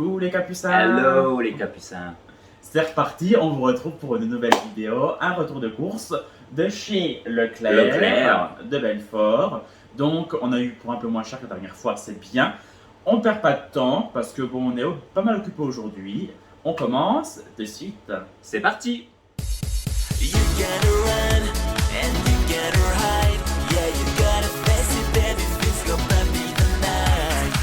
Coucou les capucins. Hello les capucins. C'est reparti, on vous retrouve pour une nouvelle vidéo, un retour de course de chez Leclerc. de Belfort. Donc on a eu pour un peu moins cher que la dernière fois, c'est bien. On perd pas de temps parce que bon, on est pas mal occupé aujourd'hui. On commence de suite. C'est parti. You gotta run and you gotta hide. Yeah, you gotta face it, baby. It's gonna be the night.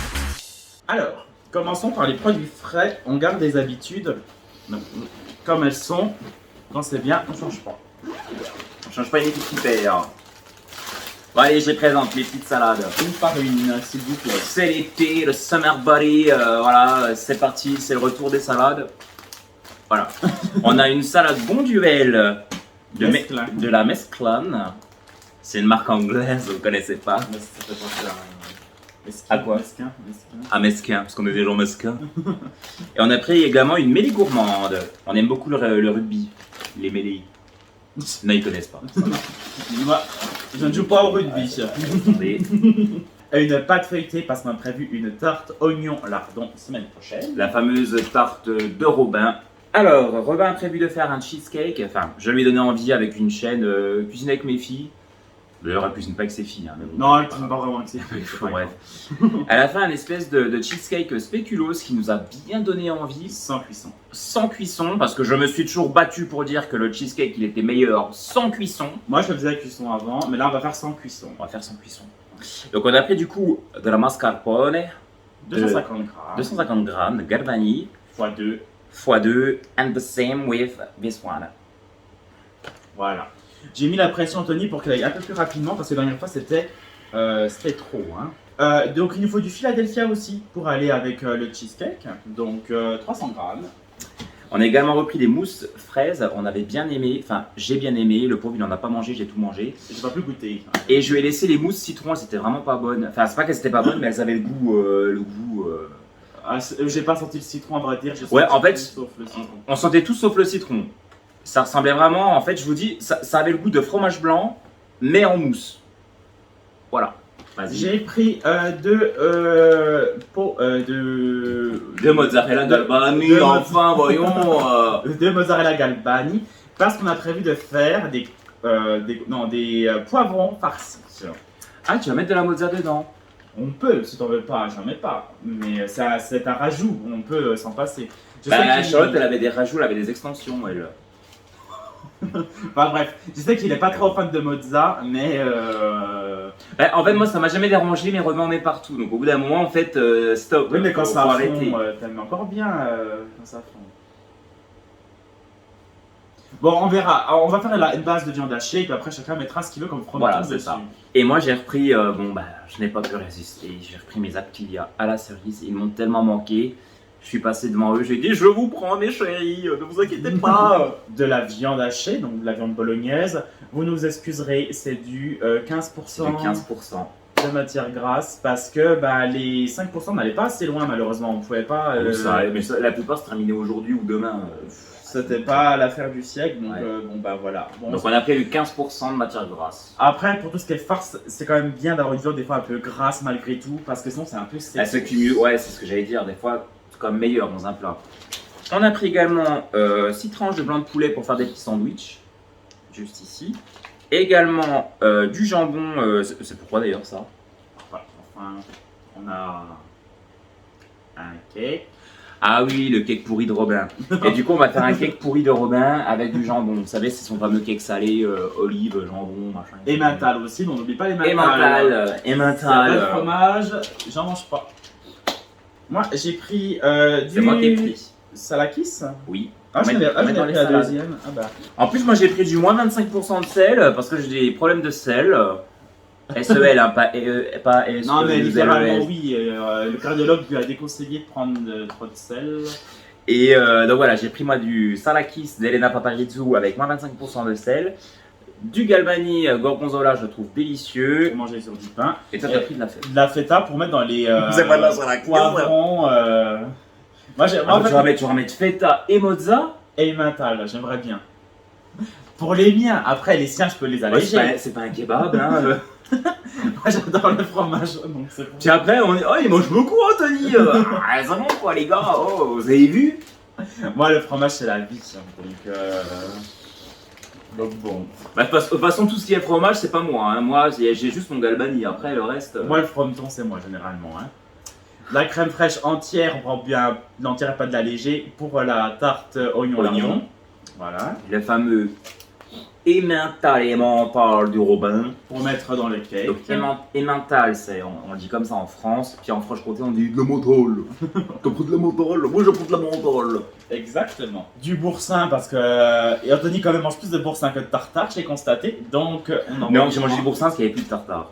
Alors, commençons par les produits frais. On garde des habitudes donc, comme elles sont. Quand c'est bien, on change pas. On change pas une équipe qui perd. Bon allez, je les présente les petites salades. Une par une, s'il vous plaît. C'est l'été, le summer body, voilà, c'est parti, c'est le retour des salades. Voilà. On a une salade bonduelle Mesclun. de la Mesclun. C'est une marque anglaise, vous connaissez pas. Mais ça fait penser À quoi? Mesquin. À mesquin, parce qu'on est des gens mesquins. Et on a pris également une mêlée gourmande. On aime beaucoup le rugby, les mêlées. Non, ils connaissent pas. Moi, je ne joue pas au rugby. Attendez. Une pâte feuilletée parce qu'on a prévu une tarte oignon lardon semaine prochaine. La fameuse tarte de Robin. Alors, Robin a prévu de faire un cheesecake. Enfin, je lui ai donné envie avec une chaîne Cuisine avec mes filles. D'ailleurs, elle cuisine pas avec ses filles. Hein, mais bon, Non, elle cuisine pas vraiment que c'est. Bref. Elle a fait un espèce de cheesecake spéculoos qui nous a bien donné envie. Sans cuisson. Sans cuisson, parce que je me suis toujours battu pour dire que le cheesecake il était meilleur sans cuisson. Moi, je le faisais avec cuisson avant, mais là, on va faire sans cuisson. On va faire sans cuisson. Donc on a pris du coup de la mascarpone, 250 grammes. 250 grammes de Galvani, x2. x2, and the same with this one. Voilà. J'ai mis la pression Anthony pour qu'elle aille un peu plus rapidement parce que la dernière fois c'était trop. Hein. Donc il nous faut du Philadelphia aussi pour aller avec le cheesecake. Donc 300 grammes. On a également repris des mousses fraises, on avait bien aimé, enfin j'ai bien aimé, le pauvre il n'en a pas mangé, j'ai tout mangé. J'ai pas pu goûter. Et je lui ai laissé les mousses citron, elles étaient vraiment pas bonnes. Enfin c'est pas qu'elles étaient pas bonnes, mais elles avaient le goût. Ah, j'ai pas senti le citron à vrai dire. J'ai Ouais, senti en fait, tout sauf le citron. On sentait tout sauf le citron. Ça ressemblait vraiment, en fait je vous dis, ça avait le goût de fromage blanc, mais en mousse. Voilà. Vas-y. J'ai pris deux pots de Mozzarella d'Albanie, enfin voyons. de mozzarella Galbani parce qu'on a prévu de faire des poivrons farcis. Ah tu vas mettre de la mozza dedans. On peut, si t'en veux pas, j'en mets pas. Mais c'est un rajout, on peut s'en passer. Je sais Bah qu'il- Charlotte elle avait des rajouts, elle avait des extensions elle. Enfin bref, je sais qu'il est pas trop fan de mozza, mais Bah, en fait moi ça m'a jamais dérangé mais Robin en met partout. Donc au bout d'un moment en fait stop. oui, mais quand faut ça arrêter. fond, t'aimes encore bien quand ça fond. Bon, on verra. Alors, on va faire une base de viande hachée et puis après chacun mettra ce qu'il veut comme fromage Voilà, c'est dessus. ça. Et moi j'ai repris, je n'ai pas pu résister, j'ai repris mes Activia à la cerise, ils m'ont tellement manqué, je suis passé devant eux, j'ai dit je vous prends mes chéris, ne vous inquiétez pas. De la viande hachée, donc de la viande bolognaise. Vous nous excuserez, c'est du 15%, De 15%. de matière grasse parce que les 5% n'allaient pas assez loin malheureusement. On pouvait pas. La plupart se terminaient aujourd'hui ou demain. C'était pas l'affaire du siècle, donc Ouais. voilà. Bon, Donc on a pris du 15% de matière grasse. après, pour tout ce qui est farce, c'est quand même bien d'avoir une viande des fois un peu grasse malgré tout, parce que sinon c'est un peu sec. Elle se cumule, ouais c'est ce que j'allais dire, des fois c'est quand même meilleur dans un plat. On a pris également 6 tranches de blanc de poulet pour faire des petits sandwichs, juste ici. Également du jambon, c'est pourquoi d'ailleurs ça? Enfin, on a un cake. Ah oui, le cake pourri de Robin. Et du coup, on va faire un cake pourri de Robin avec du jambon. Vous savez, c'est son fameux cake salé, olive, jambon, machin. Et mental aussi, donc n'oublie pas les mental. Emmental. S'il y a pas de fromage, j'en mange pas. Moi, j'ai pris C'est moi qui ai pris. Salakis. Oui. Ah, je Mettre- l'ai mettre dans pris les la salades. deuxième. Ah bah. En plus, moi j'ai pris du moins 25% de sel parce que j'ai des problèmes de sel. SEL, hein, pas SEL. Non, mais littéralement, oui. Le cardiologue lui a déconseillé de prendre trop de sel. Et donc voilà, j'ai pris moi du Salakis d'Elena Paparizou avec moins 25% de sel. Du Galvani Gorgonzola, je trouve délicieux. Pour manger sur du pain. Et toi, t'as pris de la fête. De la feta pour mettre dans les C'est pas de la salade. poivrons. Moi, en fait, Tu vas mettre feta et mozza. et mental, j'aimerais bien. Pour les miens, après les siens, je peux les Ouais, alléger. c'est pas un kebab. Hein. Moi j'adore le fromage, donc c'est pour Puis après, on est. Oh, il mange beaucoup, Anthony Ah, c'est bon, quoi, les gars. Oh, vous avez vu? Moi le fromage c'est la vie, donc bon. Bah, de toute façon, tout ce qui est fromage, c'est pas moi. Hein. Moi, j'ai juste mon Galbani. Après, le reste. Moi le frometon c'est moi généralement. Hein. La crème fraîche entière, on prend bien l'entière et pas de la léger pour la tarte oignon lardon. Voilà. Le fameux emmental et mental du Robin. Pour mettre dans le cake. Donc, emmental, c'est, on le dit comme ça en France. Puis en Franche-Comté, on dit de la mentale. T'as pris de la mentale? Moi, je prends de la mentale. Exactement. Du boursin parce que et Anthony quand même mange plus de boursin que de tartare, j'ai constaté. Donc on en Non, mange j'ai mangé moins. du boursin parce qu'il n'y avait plus de tartare.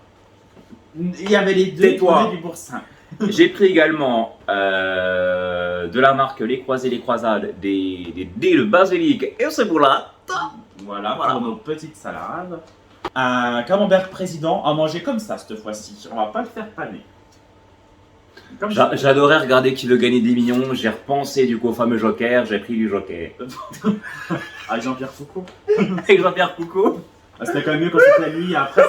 Il y avait les deux Tais-toi. produits du boursin. J'ai pris également de la marque Les Croisés, Les Croisades, des dés de basilic et cebola. Voilà, Voilà. pour nos petites salades. Un camembert président à manger comme ça cette fois-ci. On va pas le faire paner. Comme J'adorais regarder Qui veut gagner des millions. J'ai repensé du coup au fameux Joker. J'ai pris du Joker. avec Jean-Pierre Foucault. Avec Jean-Pierre Coucou. Ah, c'était quand même mieux quand c'était lui. Après,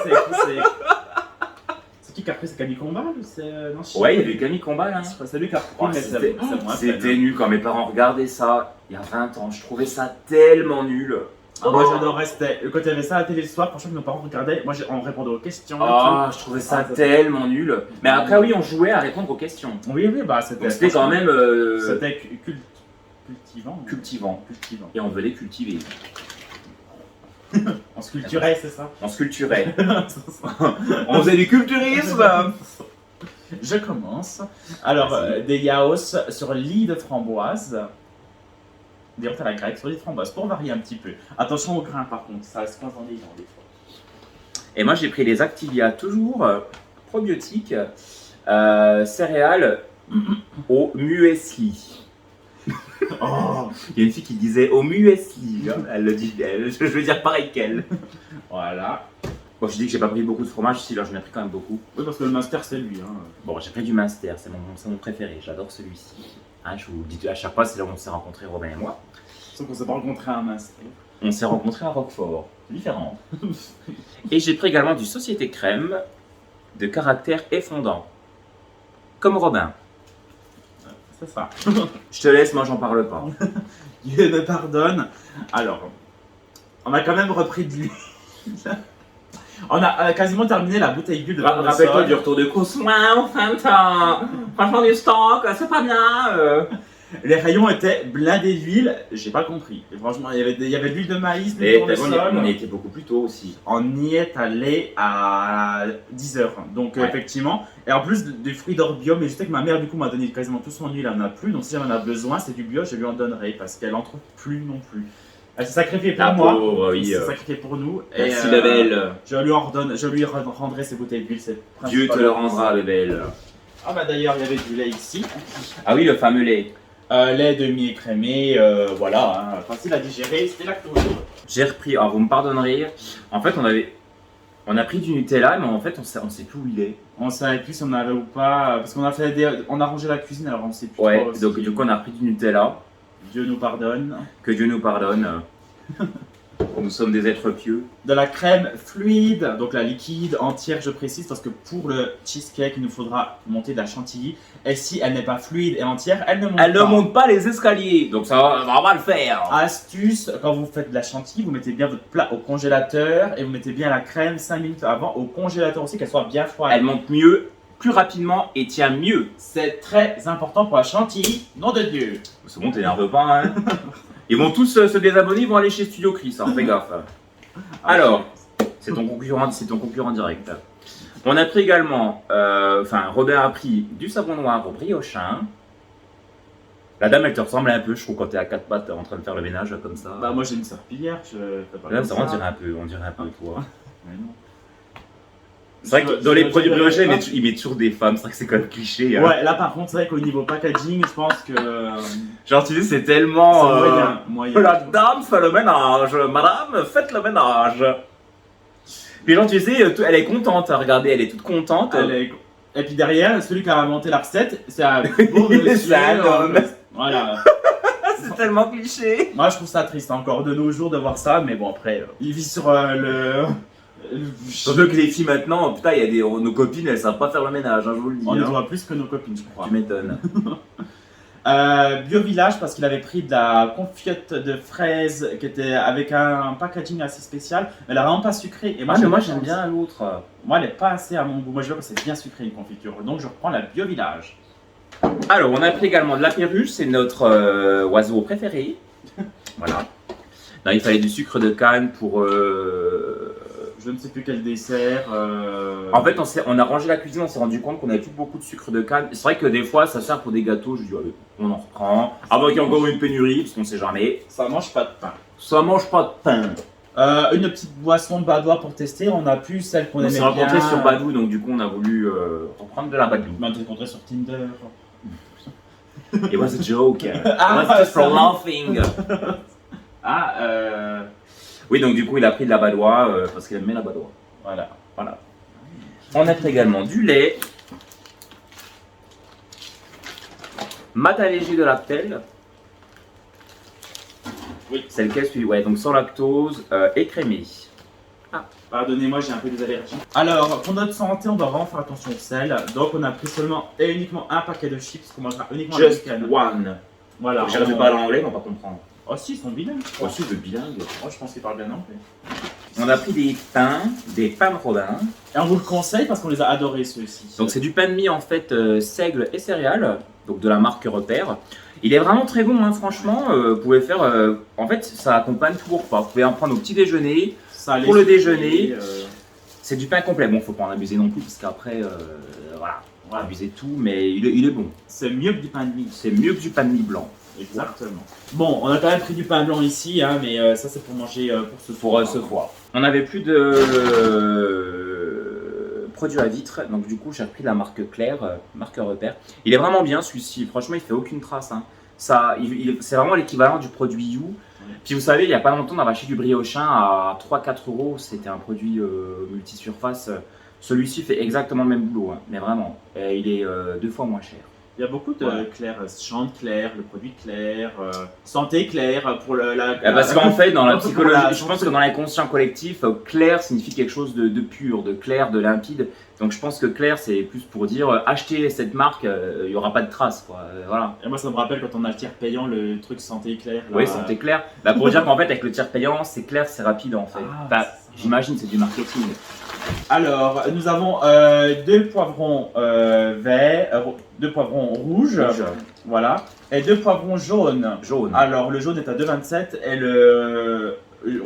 c'est qui qui a repris? C'est Camille Combal ou c'est. Non, je sais Ouais, il y pas. avait Camille Combal. Hein. C'est lui qui a repris, Oh, mais c'était c'est moins c'était peine. nul quand mes parents regardaient ça il y a 20 ans. Je trouvais ça tellement nul. Ah, moi j'adorais, c'était quand il y avait ça à la télé le soir, franchement que nos parents regardaient, moi on répondait aux questions. Ah, je trouvais ça Ah, ça, tellement nul. Mais après, oui, on jouait à répondre aux questions. Oui, oui, bah c'était. Donc c'était quand même C'était cultivant. cultivant. Cultivant. Et on veut les cultiver. On se culturait, c'est ça. On se culturait. C'est ça. On faisait du culturisme. Je commence. Alors, Vas-y. des yaourts sur lit de framboise. Des yaourts à la grecque sur lit de framboise, pour varier un petit peu. Attention au grain par contre, ça se coince dans les dents des fois. Et moi, j'ai pris les Activia, toujours probiotiques, céréales au muesli. Oh, Il y a une fille qui disait au muesli. Hein. Elle le dit, je veux dire pareil qu'elle. voilà. Bon, je dis que j'ai pas pris beaucoup de fromage, si là j'en ai pris quand même beaucoup. Oui, parce que le master c'est lui. Hein. Bon, j'ai pris du Munster, c'est mon préféré, j'adore celui-ci. Hein, je vous le dis à chaque fois, c'est là où on s'est rencontrés, Robin et moi. Sauf qu'on s'est pas rencontré à un master. On s'est rencontrés à Roquefort, c'est différent. Et j'ai pris également du Société Crème de caractère effondant. Comme Robin. C'est ça. Je te laisse, moi j'en parle pas. Dieu me pardonne. Alors, on a quand même repris de l'huile. On a quasiment terminé la bouteille d'huile de Rappelle-toi tournesol. du retour de Coussoin en fin de temps. Franchement, du stock, c'est pas bien. Les rayons étaient blindés d'huile, j'ai pas compris. Et franchement, il y avait de l'huile de maïs, de Et tournesol. on y était beaucoup plus tôt aussi. On y est allé à 10h. Donc Ouais. effectivement, et en plus des fruits d'or bio, mais je sais que ma mère du coup m'a donné quasiment tout son huile, elle en a plus. Donc si j'en ai besoin, c'est du bio, je lui en donnerai parce qu'elle en trouve plus non plus. Elle s'est sacrifiée pour La moi. pauvre, Elle oui. s'est sacrifiée pour nous. Merci, et, Bébel. je lui rendrai ses bouteilles d'huile. c'est Dieu te principal. le rendra, Bébel. Ah bah d'ailleurs, il y avait du lait ici. Ah oui, le fameux lait. Lait demi-écrémé, voilà, hein, facile à digérer, c'était lactose. J'ai repris, alors vous me pardonnerez, en fait on a pris du Nutella, mais en fait on sait plus où il est. On savait plus si on avait ou pas, parce qu'on a on a rangé la cuisine, alors on sait plus Ouais, trop si- donc du coup on a pris du Nutella, Dieu nous pardonne. que Dieu nous pardonne. Nous sommes des êtres pieux. De la crème fluide, donc la liquide, entière je précise, parce que pour le cheesecake il nous faudra monter de la chantilly. Et si elle n'est pas fluide et entière, elle ne monte Elle pas. ne monte pas les escaliers, donc ça va pas le faire. Astuce, quand vous faites de la chantilly, vous mettez bien votre plat au congélateur et vous mettez bien la crème 5 minutes avant au congélateur aussi, qu'elle soit bien froide. Elle monte mieux, plus rapidement et tient mieux. C'est très important pour la chantilly, nom de Dieu. C'est bon, t'énerve pas, hein. Ils vont tous se désabonner, ils vont aller chez Studio Chris, hein, fais gaffe. Alors, c'est ton concurrent direct. On a pris également, Robert a pris du savon noir au briochin. La dame, elle te ressemble un peu, je trouve, quand t'es à quatre pattes en train de faire le ménage comme ça. Bah moi j'ai une serpillière, je fais pas Là, comme ça, ça. on dirait un peu toi. Mais non. C'est vrai que dans les produits briochés, ils mettent toujours des femmes, c'est vrai que c'est quand même cliché. Hein. Ouais, là par contre, c'est vrai qu'au niveau packaging, je pense que Genre, tu sais, c'est c'est tellement. moyen. La dame fait le ménage, madame, faites le ménage. Puis genre, tu sais, elle est contente, regardez, elle est toute contente. Et puis derrière, celui qui a inventé la recette, c'est un beau monsieur. C'est un homme. Voilà. C'est tellement cliché. Moi je trouve ça triste encore de nos jours de voir ça, mais bon après, il vit sur Surtout que les filles maintenant, putain, il y a des nos copines, elles savent pas faire le ménage, hein, je vous le dis. On les hein. voit plus que nos copines, je crois. Tu m'étonnes. Bio Village parce qu'il avait pris de la confite de fraises qui était avec un packaging assez spécial, mais elle est vraiment pas sucrée. Et Moi, j'aime pas bien l'autre. Moi, elle est pas assez à mon goût. Moi, je veux que c'est bien sucré une confiture. Donc, je reprends la Bio Village. Alors, on a pris également de la perruche, c'est notre oiseau préféré. Voilà. Non, il fallait du sucre de canne pour. Je ne sais plus quel dessert. En fait, on a rangé la cuisine, on s'est rendu compte qu'on n'avait plus beaucoup de sucre de canne. C'est vrai que des fois, ça sert pour des gâteaux. Je dis, allez, on en reprend. Avant qu'il y ait encore une pénurie, parce qu'on sait jamais. Ça mange pas de pain. Ça mange pas de pain. Une petite boisson badois pour tester. On a plus celle qu'on On aimait s'est bien. rencontrés sur Badou, donc du coup, on a voulu reprendre de la Badou. On s'est rencontrés sur Tinder. It was a joke. It Ah, was just for sorry. laughing. Oui, donc du coup, il a pris de la badoie parce qu'il aimait la badoie. Voilà. Voilà. On a pris également du lait, mat allégé de lactel. Oui. C'est lequel celui ouais, donc sans lactose, écrémé. Pardonnez-moi, j'ai un peu des allergies. Alors, pour notre santé, on doit vraiment faire attention au sel. Donc, on a pris seulement et uniquement un paquet de chips qu'on mangera uniquement le Just week-end. one. Voilà. J'arrive pas à parler anglais, mais on va pas comprendre. Oh, si, ils sont bilingues. Aussi de bilingue. Oh, je pense qu'ils parlent bien anglais. On a pris des pains de Rodin. Et on vous le conseille parce qu'on les a adorés ceux-ci. Donc c'est du pain de mie en fait seigle et céréales, donc de la marque Repère. Il est vraiment très bon, hein, franchement. Vous pouvez faire, en fait, ça accompagne tout vos repas. Vous pouvez en prendre au petit déjeuner. Ça, pour le sucré, déjeuner. C'est du pain complet. Bon, faut pas en abuser non plus parce qu'après, voilà, on va abuser tout, mais il est bon. C'est mieux que du pain de mie. C'est mieux que du pain de mie blanc. Exactement. Bon, on a quand même pris du pain blanc ici, hein, mais ça c'est pour manger pour ce Pour soir. ce soir. On n'avait plus de produits à vitre, donc du coup j'ai repris la marque Claire, marque Repère. Il est vraiment bien celui-ci, franchement il fait aucune trace. Hein. Ça, c'est vraiment l'équivalent du produit You. Puis vous savez, il n'y a pas longtemps on a acheté du briochin à 3-4 euros, c'était un produit multisurface. Celui-ci fait exactement le même boulot, hein, mais vraiment, et il est 2 fois moins cher. Il y a beaucoup de Ouais. Claire, chante Claire, le produit Claire, santé Claire pour Parce qu'en fait, dans la un peu pour psychologie, la- je pense que dans l'inconscient collectif, clair signifie quelque chose de pur, de clair, de limpide. Donc je pense que clair, c'est plus pour dire achetez cette marque, il n'y aura pas de traces. Quoi. Voilà. Et moi ça me rappelle quand on a le tiers payant, le truc santé Claire. là. Oui, santé clair. Bah, pour dire qu'en fait, avec le tiers payant, c'est clair, c'est rapide en fait. Ah, Bah, c'est ça. j'imagine c'est du marketing. Alors, nous avons 2 poivrons verts, 2 poivrons rouges, voilà, et 2 poivrons jaunes. Jaune. Alors, le jaune est à 2,27 et le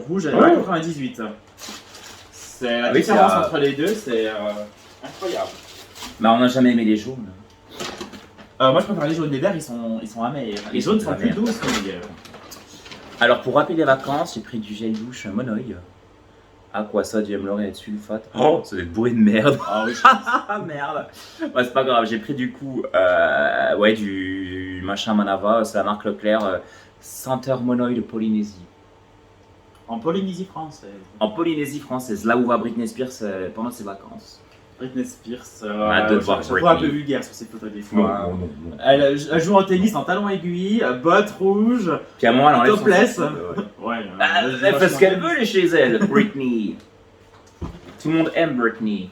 rouge est à Ouais. 98. C'est la Oui, différence c'est, entre les deux, c'est incroyable. Bah, on n'a jamais aimé les jaunes. Moi, je préfère les jaunes, les verts, ils sont amers. Les Ils jaunes sont sont plus amers. doux que les Alors, pour rappeler les vacances, j'ai pris du gel douche Monoï. Aqua sodium lauréate sulfate. Oh, ça doit être bourré de merde. Ah oui, Ah merde. Ouais, c'est pas grave, j'ai pris du coup ouais, du machin Manava, c'est la marque Leclerc, senteur Monoï de Polynésie. en Polynésie française. En Polynésie française, là où va Britney Spears pendant ses vacances. Britney Spears, hâte de voir je trouve un peu Britney. vulgaire sur ces photos des fois. non. Elle joue en tennis en talons aiguilles, bottes rouges. Puis à un moment, elle enlève Topless. son... Ouais, Elle fait ce qu'elle veut, elle est chez elle, Britney. Tout le monde aime Britney.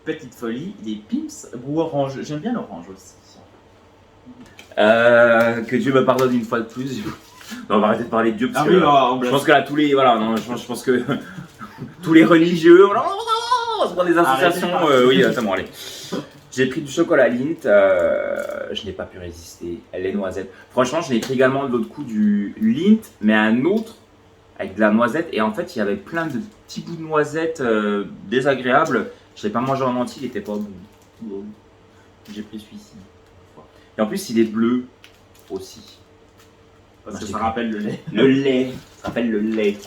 Petite folie, des Pimps goût orange. J'aime bien l'orange aussi. Que Dieu me pardonne une fois de plus. Non, on va arrêter de parler de Dieu parce Ah que oui, on je pense que là, tous les... Voilà, non, je pense que tous les religieux... On se prend des associations... Arrêtez. oui, attends, bon, allez. J'ai pris du chocolat Lindt, je n'ai pas pu résister, les noisettes. Franchement, je l'ai pris également de l'autre coup du Lindt, mais un autre avec de la noisette. Et en fait, il y avait plein de petits bouts de noisettes désagréables. Je ne l'ai pas mangé en entier, il était pas bon. J'ai pris celui-ci. Et en plus, il est bleu aussi. Parce que Moi, ça rappelle le lait. Le lait, ça s'appelle le lait.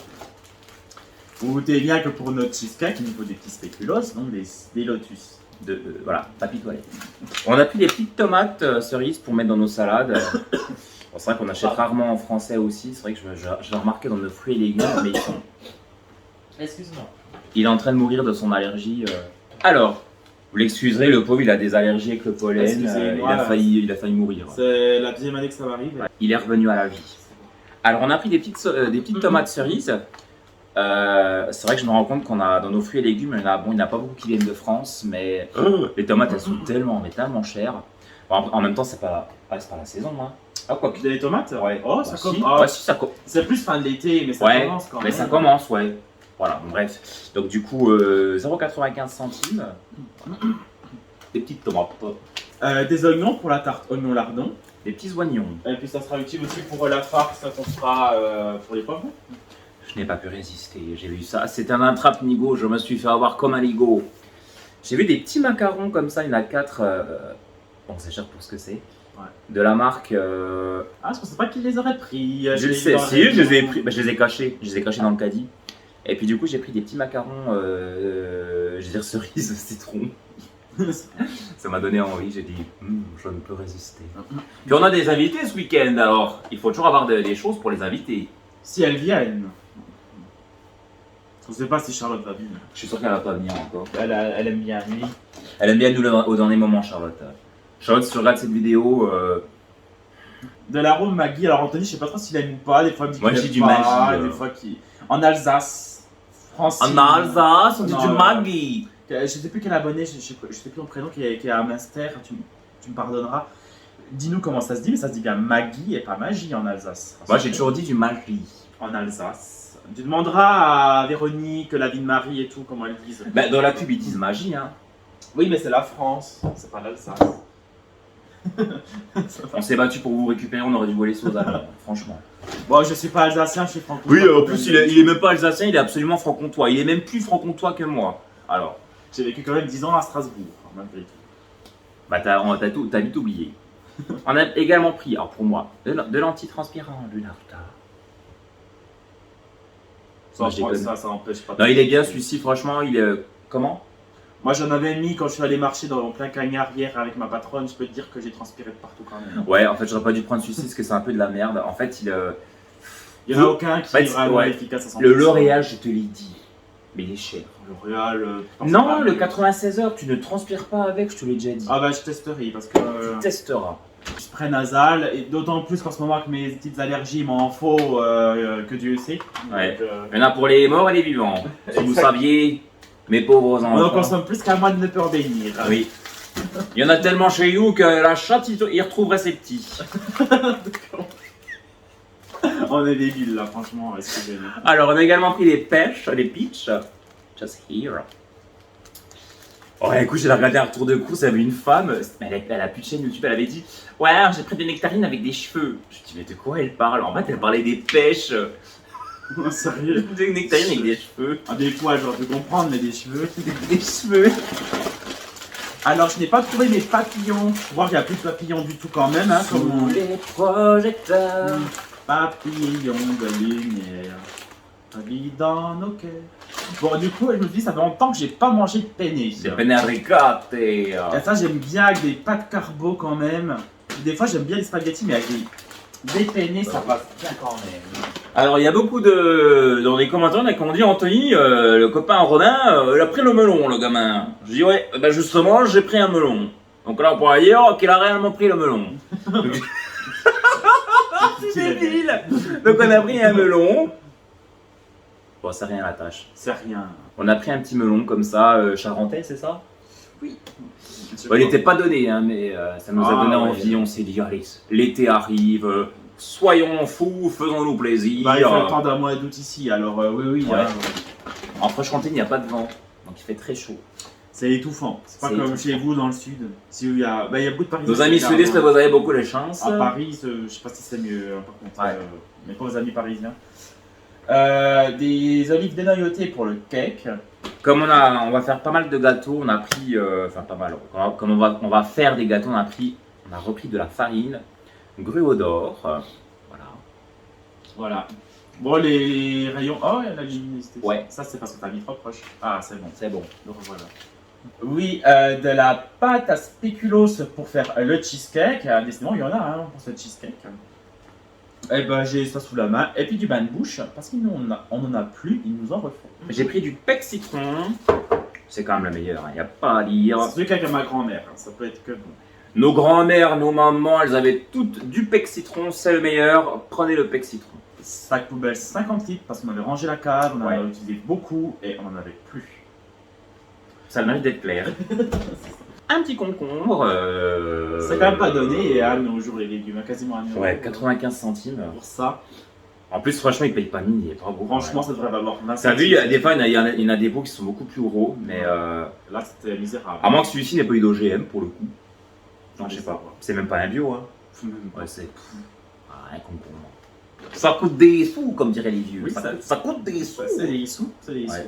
Vous vous doutez bien que pour notre cheesecake, il nous faut des petits spéculoos, donc des lotus. Voilà, papy toilette. On a pris des petites tomates cerises pour mettre dans nos salades. Bon, c'est vrai qu'on achète rarement en français aussi. C'est vrai que je l'ai remarqué dans nos fruits et légumes, mais ils sont... Excuse-moi. Il est en train de mourir de son allergie. Alors, vous l'excuserez, le pauvre, il a des allergies avec le pollen. Excusez-moi, il a failli mourir. C'est la deuxième année que ça m'arrive. Il est revenu à la vie. Alors, on a pris des petites tomates cerises. C'est vrai que je me rends compte qu'on a dans nos fruits et légumes, il n'y en a pas beaucoup qui viennent de France, mais les tomates elles sont tellement chères. Bon, en même temps, c'est pas la saison. Hein. Ah, quoi que. Les tomates? Ouais. Oh, Bah, ça si. commence. Ouais, si, ça commence. C'est plus fin de l'été, mais ça Ouais, commence quand mais même. ça commence, ouais. Voilà, bon, bref. Donc, du coup, 0,95 centimes. Des petites tomates. Des oignons pour la tarte oignon lardon. Des petits oignons. Et puis ça sera utile aussi pour la farce qu'on fera pour les poivrons. Je n'ai pas pu résister, j'ai vu ça. C'est un attrape-nigo, je me suis fait avoir comme un ligo. J'ai vu des petits macarons comme ça, il y en a 4. Bon, c'est cher pour ce que c'est. Ouais. De la marque. Ah, je pensais pas qu'ils les auraient pris. Je le sais, si, je les ai pris. Bah, je les ai cachés. Je les ai cachés dans le caddie. Et puis, du coup, j'ai pris des petits macarons, je veux dire, cerises, citron. Ça m'a donné envie, j'ai dit, je ne peux résister. Puis, on a des invités ce week-end, alors il faut toujours avoir des choses pour les invités. Si elles viennent. Je sais pas si Charlotte va venir. Je suis sûr qu'elle va pas venir encore. Elle aime bien lui. Elle aime bien nous au dernier moment, Charlotte. Charlotte, si tu regardes cette vidéo, De l'arôme Maggi, alors Anthony, je sais pas trop s'il aime ou pas. Des fois, il me dit Moi, qu'il je dis aime du pas, Maggi, des fois qu'il. En Alsace. Francine. en Alsace, on dit Non, du Maggi. Je sais plus quel abonné, je sais plus ton prénom qui est à Master, tu me pardonneras. Dis-nous comment ça se dit, mais ça se dit bien Maggi et pas magie en Alsace. Moi, j'ai toujours dit du Maggi. En Alsace. Tu demanderas à Véronique, la vie de Marie et tout, comment elles disent. Bah, dans la pub, ils disent magie, hein. Oui, mais c'est la France, c'est pas l'Alsace. On s'est battu pour vous récupérer, on aurait dû voler sur Alsace, franchement. Bon, je suis pas alsacien, je suis franco-comtois. Oui, en plus, il est même pas alsacien, il est absolument franc-comtois. Il est même plus franc-comtois que moi. Alors, J'ai vécu quand même 10 ans à Strasbourg, malgré tout. bah, t'as vite oublié. On a également pris, alors pour moi, de l'antitranspirant, du Narta. Ça, je déconne. ça empêche pas. Non, il est bien celui-ci, franchement, il est. Comment? Moi, j'en avais mis quand je suis allé marcher en plein cagnard hier avec ma patronne. Je peux te dire que j'ai transpiré de partout quand même. Ouais, en fait, j'aurais pas dû prendre celui-ci parce que c'est un peu de la merde. En fait, Il n'y en a aucun qui En fait, est vraiment ouais. efficace à 100%. le L'Oréal, je te l'ai dit, mais il est cher. L'Oréal. Non, le 96 heures, tu ne transpires pas avec, je te l'ai déjà dit. Ah bah, je testerai parce que. Tu testeras. Spray nasal, et d'autant plus qu'en ce moment, avec mes petites allergies, il m'en faut que Dieu sait. Ouais. Donc, Il y en a pour les morts et les vivants. Si vous saviez, mes pauvres on en enfants. consomme plus qu'un mois de ne peut en bénir. Oui. Il y en a tellement chez nous que la chatte, il retrouverait ses petits. On est débiles là, franchement, excusez-nous. Alors, on a également pris les pêches, les peach. Just here. Oh, écoute, j'ai regardé un retour de course, il y avait une femme, elle a plus de chaîne YouTube, elle avait dit ouais, j'ai pris des nectarines avec des cheveux. Je me dis, mais de quoi elle parle? En fait, elle parlait des pêches. Sérieux? Des nectarines avec des cheveux. Ah, des poils, j'aurais pu comprendre, mais des cheveux. Des cheveux. Alors, je n'ai pas trouvé mes papillons. Faut voir qu'il n'y a plus de papillons du tout quand même, hein, comme on... Sous les projecteurs. Papillons de lumière, vie dans nos cœurs. Bon, du coup, je me dis, ça fait longtemps que j'ai pas mangé de penne. Des penne ricate. Et ça, j'aime bien avec des pâtes carbo quand même. Des fois, j'aime bien les spaghettis, mais avec des penne, ça passe bien quand même. Alors, il y a beaucoup de. Dans les commentaires, il y en a qui ont dit Anthony, le copain Romain, il a pris le melon, le gamin. Je dis ouais, ben justement, j'ai pris un melon. Donc là, on pourrait dire qu'il a réellement pris le melon. C'est débile. Donc, on a pris un melon. Bon, c'est rien la tâche. C'est rien. On a pris un petit melon comme ça, charentais, c'est ça? Oui. Bon, il n'était pas donné, hein, mais ça nous a donné ouais. envie. On s'est dit, allez, l'été arrive, soyons fous, faisons-nous plaisir. Bah, il fait le temps d'un mois d'août ici, alors oui. Ouais. En Franche-Comté, il n'y a pas de vent, donc il fait très chaud. C'est étouffant. C'est pas C'est comme étouffant. chez vous dans le sud. Si il y a beaucoup de Parisiens. Nos amis qui regardent, sudistes, hein. vous avez beaucoup de chance. À Paris, je sais pas si c'est mieux, hein, par contre. Ouais. Mais pas aux amis parisiens. Des olives dénoyautées pour le cake. Comme on va faire pas mal de gâteaux, on a pris, enfin pas mal, comme on va faire des gâteaux, on a repris de la farine, gruau d'or, voilà. Voilà. Bon, les rayons. Oh, il y a la luminosité. Ouais. Ça, c'est parce que t'as mis trop proche. Ah, c'est bon. C'est bon. Donc voilà. Oui, de la pâte à spéculoos pour faire le cheesecake. Décidément, il y en a hein, pour ce cheesecake. Et ben, j'ai ça sous la main. Et puis du bain de bouche, parce qu'on en a plus, ils nous en refont. J'ai pris du pec citron, c'est quand même le meilleur, il n'y a pas à dire. C'est celui qu'avec ma grand-mère, hein, ça peut être que bon. Nos grands-mères, nos mamans, elles avaient toutes du pec citron, c'est le meilleur, prenez le pec citron. sac poubelle 50 litres parce qu'on avait rangé la cave, on en Ouais. avait utilisé beaucoup et on n'en avait plus. Ça a le mérite d'être clair. Un petit concombre. C'est quand même pas donné et à nos jours les légumes, quasiment à 1 euro. Ouais, 95 centimes. Pour ça, En plus, franchement, il paye pas mine, il est pas gros. franchement, ça devrait valoir 25. T'as vu, il y a des fois, il y en a des pots qui sont beaucoup plus gros, mais Là, c'était misérable. à moins que celui-ci n'ait pas eu d'OGM pour le coup. Non, je sais pas. C'est même pas un bio, hein. Ouais, c'est. Ah, un concombre. Ça coûte des sous, comme diraient les vieux. Oui, ça coûte des sous. C'est des sous, c'est des sous. Ouais.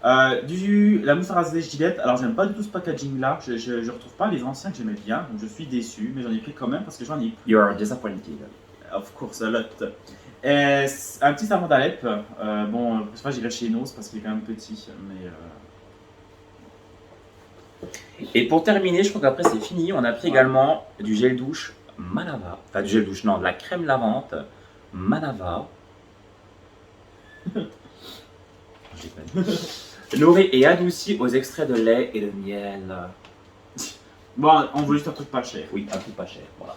La mousse à raser Gillette, alors j'aime pas du tout ce packaging là, je retrouve pas les anciens que j'aimais bien, donc je suis déçu, mais j'en ai pris quand même parce que j'en ai plus. You are disappointed. Of course, a lot. Et un petit savon d'Alep, bon, je sais pas, j'irai chez Enos parce qu'il est quand même petit, mais. Et pour terminer, je crois qu'après c'est fini. On a pris également du gel douche Manava. Enfin, du gel douche, non, de la crème lavante Manava. Je déconne. Nourri et adouci aux extraits de lait et de miel. Bon, on veut juste un truc pas cher. Oui, un peu pas cher. Voilà.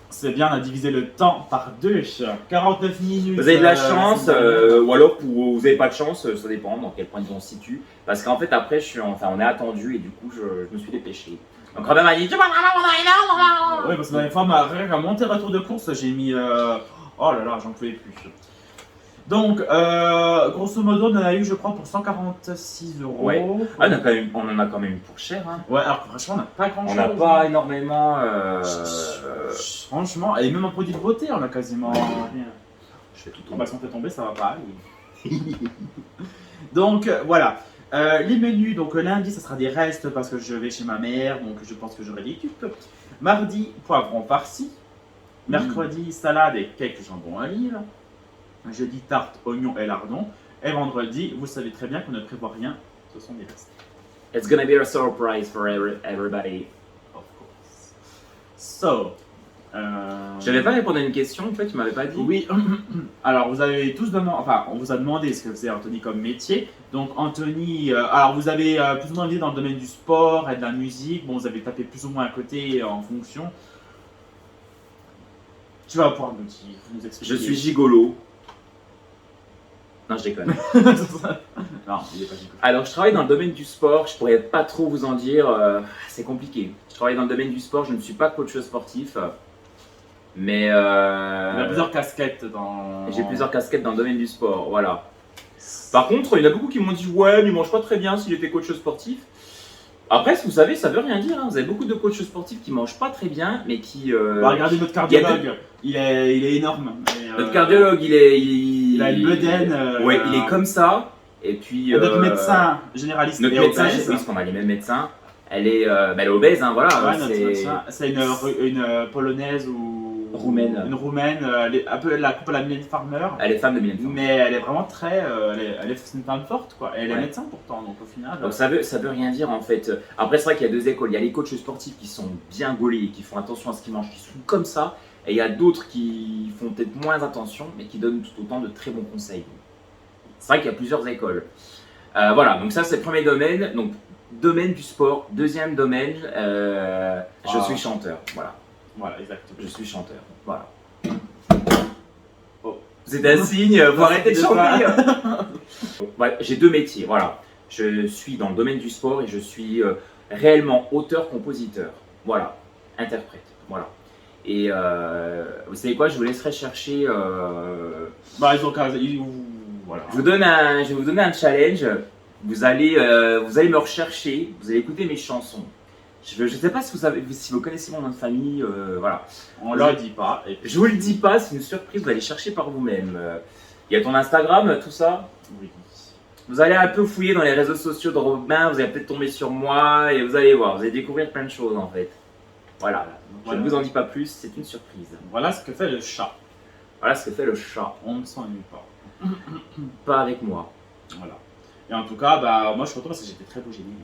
C'est bien, on a divisé le temps par 2. 49 minutes. Vous avez de la chance, ou alors vous n'avez pas de chance, ça dépend dans quel point on se situe. Parce qu'en fait, après, on est attendu et du coup, je me suis dépêché. Donc, Robin m'a dit, tu vas vraiment pendant une heure. Oui, parce que la dernière fois, rien qu'à monter retour de course, j'ai mis. Oh là là, j'en pouvais plus. Donc, grosso modo, on en a eu, je crois, pour 146 €. Ouais. Ah, on en a quand même eu pour cher. Hein. Ouais, alors que franchement, on n'a pas grand On chose. n'a pas énormément. Franchement, et même en produit de beauté, on a quasiment rien. Je fais tout Bon, bah, si on fait tomber, ça va pas aller. Donc, voilà. Les menus, donc lundi, ça sera des restes parce que je vais chez ma mère, donc je pense que j'aurai des cupes. Mardi, poivron farci. Mercredi, salade et cake jambon à l'huile. Jeudi, tarte, oignon et lardon. Et vendredi, vous savez très bien qu'on ne prévoit rien, ce sont des restes. It's gonna be a surprise for everybody. Of course. So. Je n'avais pas répondu à une question, en fait, tu m'avais pas dit. Oui, alors vous avez tous demandé, enfin on vous a demandé ce que faisait Anthony comme métier. Donc Anthony, alors vous avez plus ou moins été dans le domaine du sport et de la musique. Bon, vous avez tapé plus ou moins à côté en fonction. Tu vas pouvoir nous expliquer. Je suis gigolo. Non, je déconne. Non, il est pas gigolo. Alors, je travaille dans le domaine du sport, je pourrais pas trop vous en dire, c'est compliqué. Je travaille dans le domaine du sport, je ne suis pas coach sportif, mais Il a plusieurs casquettes dans. j'ai plusieurs casquettes dans le domaine du sport, voilà. Par contre, il y en a beaucoup qui m'ont dit ouais, mais il mange pas très bien s'il était coach sportif. Après, vous savez, ça veut rien dire, hein. Vous avez beaucoup de coachs sportifs qui mangent pas très bien, mais qui... Bah, regardez notre cardiologue, il est énorme. Et, Notre cardiologue, il a une bedaine. Ouais, il est comme ça. Et puis. Notre médecin généraliste. Notre est médecin, obèse. oui, parce qu'on a les mêmes médecins. Elle est obèse, hein, voilà. Ouais, notre médecin, c'est une polonaise ou. Roumaine. Une roumaine, elle est un peu la coupe à la Mylène Farmer. Elle est femme de Mylène Farmer. Mais elle est vraiment très. C'est une femme forte, quoi. Elle est Ouais. médecin pourtant, donc au final. Donc ça veut rien dire en fait. Après, c'est vrai qu'il y a deux écoles. Il y a les coachs sportifs qui sont bien gaulés et qui font attention à ce qu'ils mangent, qui sont comme ça. Et il y a d'autres qui font peut-être moins attention, mais qui donnent tout autant de très bons conseils. C'est vrai qu'il y a plusieurs écoles. Voilà, donc ça c'est le premier domaine. Donc, domaine du sport. Deuxième domaine, je suis chanteur. Voilà, Voilà, exactement. je suis chanteur. Voilà. Oh. C'est un signe, faut arrêter de C'est chanter. Ouais, j'ai deux métiers, voilà. Je suis dans le domaine du sport et je suis réellement auteur-compositeur. Voilà, interprète. Voilà. Et vous savez quoi, je vous laisserai chercher. Bah, ils ont voilà. Je vais vous donner un challenge. Vous allez me rechercher. Vous allez écouter mes chansons. Je ne sais pas si vous connaissez mon nom de famille. Voilà. On leur dit pas. Et puis... Je vous le dis pas, c'est une surprise. Vous allez chercher par vous-même. Il y a ton Instagram, tout ça. Oui. Vous allez un peu fouiller dans les réseaux sociaux de Robin. Vous allez peut-être tomber sur moi et vous allez voir. Vous allez découvrir plein de choses en fait. Voilà. Je ne vous en dis pas plus. C'est une surprise. Voilà ce que fait le chat. Voilà ce que fait le chat. On ne s'ennuie pas. Pas avec moi. Voilà. Et en tout cas, bah, moi je suis content parce que j'étais très beau génique.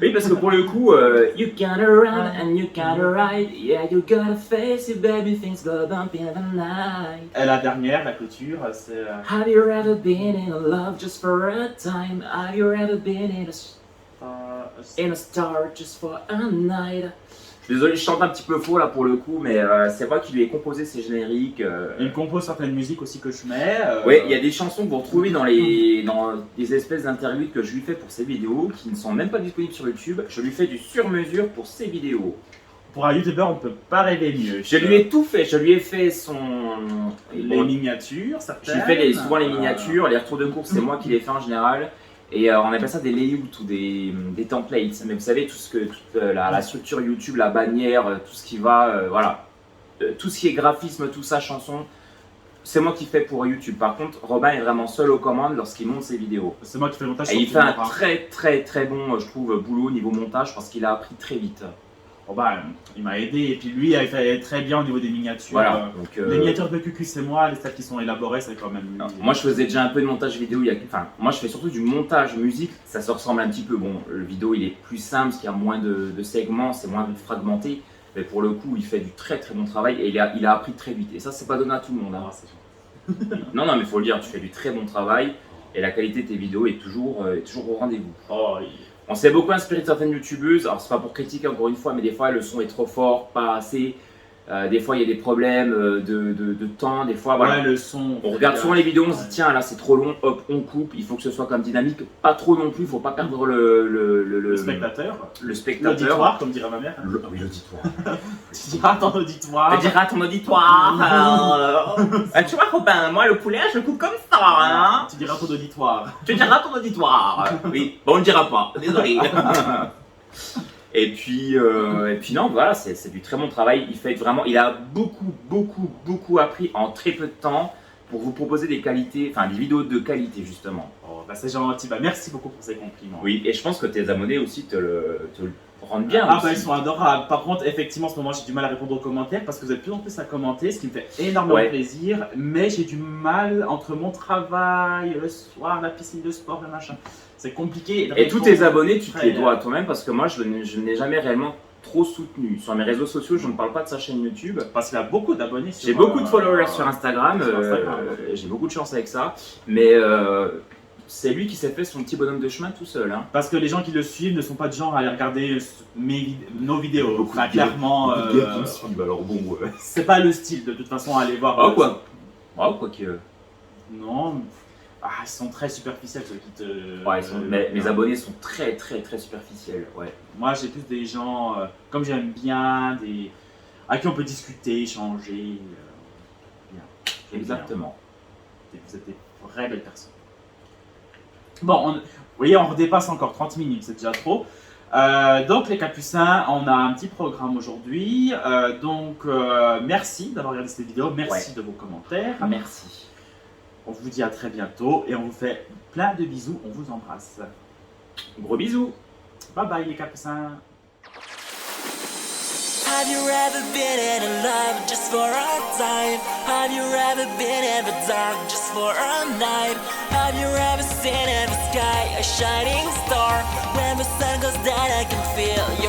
Oui, parce que pour le coup, you gotta run and you gotta ride, yeah, you gotta face it, baby, things go bump in the night. Et la dernière, la clôture, c'est. Have you ever been in love just for a time? Have you ever been in a star just for a night? Désolé, je chante un petit peu faux là pour le coup, mais c'est moi qui lui ai composé ces génériques. Il me compose certaines musiques aussi que je mets. Oui, il y a des chansons que vous retrouvez dans des espèces d'interludes que je lui fais pour ses vidéos, qui ne sont même pas disponibles sur YouTube. Je lui fais du sur-mesure pour ses vidéos. Pour un youtubeur, on ne peut pas rêver mieux. Je lui ai tout fait, je lui ai fait les miniatures, je certaines. lui fais souvent les miniatures, les retours de course, c'est moi qui les fais en général. Et on appelle ça des layouts ou des templates. Mais vous savez, toute la structure YouTube, la bannière, tout ce qui va, voilà. Tout ce qui est graphisme, tout ça, chanson, c'est moi qui fais pour YouTube. Par contre, Robin est vraiment seul aux commandes lorsqu'il monte ses vidéos. C'est moi qui fais le montage. Et il fait un très bon, je trouve, boulot au niveau montage parce qu'il a appris très vite. Oh bah, il m'a aidé et puis lui il fait très bien au niveau des miniatures. Voilà. Donc, les miniatures de QQ c'est moi, les stats qui sont élaborés c'est quand même lui. Moi je faisais déjà un peu de montage vidéo, moi je fais surtout du montage musique, ça se ressemble un petit peu. Bon, le vidéo il est plus simple parce qu'il y a moins de segments, c'est moins fragmenté, mais pour le coup il fait du très bon travail et il a appris très vite. Et ça c'est pas donné à tout le monde. Hein. Ah, c'est gentil. Non mais faut le dire, tu fais du très bon travail et la qualité de tes vidéos est toujours au rendez-vous. Oh, On s'est beaucoup inspiré de certaines youtubeuses, alors c'est pas pour critiquer encore une fois, mais des fois le son est trop fort, pas assez. Des fois il y a des problèmes de temps, des fois voilà. Ouais, le son. On regarde souvent les vidéos, on se dit tiens là c'est trop long, hop on coupe, il faut que ce soit comme dynamique, pas trop non plus, il faut pas perdre Le spectateur. Le spectateur. L'auditoire, comme dirait ma mère. Ah oui l'auditoire. Tu diras à ton auditoire. Tu diras à ton auditoire. Tu vois Robin, moi le poulet je le coupe comme ça. Hein. Tu diras à ton auditoire. Tu diras à ton auditoire. Oui, bon on le dira pas, désolé. Et puis non, voilà, c'est du très bon travail. Il a beaucoup appris en très peu de temps pour vous proposer des vidéos de qualité justement. Oh, bah c'est gentil. Bah merci beaucoup pour ces compliments. Oui, et je pense que tes abonnés aussi te le rendent bien. Ah aussi. bah ils sont adorables. Par contre, effectivement, en ce moment j'ai du mal à répondre aux commentaires parce que vous êtes de plus en plus à commenter, ce qui me fait énormément plaisir. Mais j'ai du mal entre mon travail, le soir, la piscine de sport et machin. C'est compliqué. Et tous tes abonnés, tu te les dois à toi-même parce que moi, je ne l'ai jamais réellement trop soutenu. Sur mes réseaux sociaux, je ne parle pas de sa chaîne YouTube. Parce qu'il a beaucoup d'abonnés. J'ai beaucoup de followers sur Instagram. J'ai beaucoup de chance avec ça. Mais c'est lui qui s'est fait son petit bonhomme de chemin tout seul. Hein. Parce que les gens qui le suivent ne sont pas de genre à aller regarder nos vidéos. Beaucoup de clairement. gars qui me suivent, alors bon. C'est pas le style de toute façon à aller voir. Oh quoi. Oh quoi que. Non. Ah, ils sont très superficiels ceux qui te. Ouais, mes abonnés sont très superficiels. Ouais. Moi j'ai plus des gens, comme j'aime bien, à qui on peut discuter, échanger. Bien. Exactement. Bien. Vous êtes des vraies belles personnes. Bon, vous voyez, on redépasse encore 30 minutes, c'est déjà trop. Donc les Capucins, on a un petit programme aujourd'hui. Merci d'avoir regardé cette vidéo, merci de vos commentaires. Merci. On vous dit à très bientôt et on vous fait plein de bisous, on vous embrasse. Gros bisous. Bye bye les Capucins. Have you ever been in love just for a time? Have you ever been in the dark just for a night? Have you ever seen in the sky a shining star? When the sun goes down I can feel your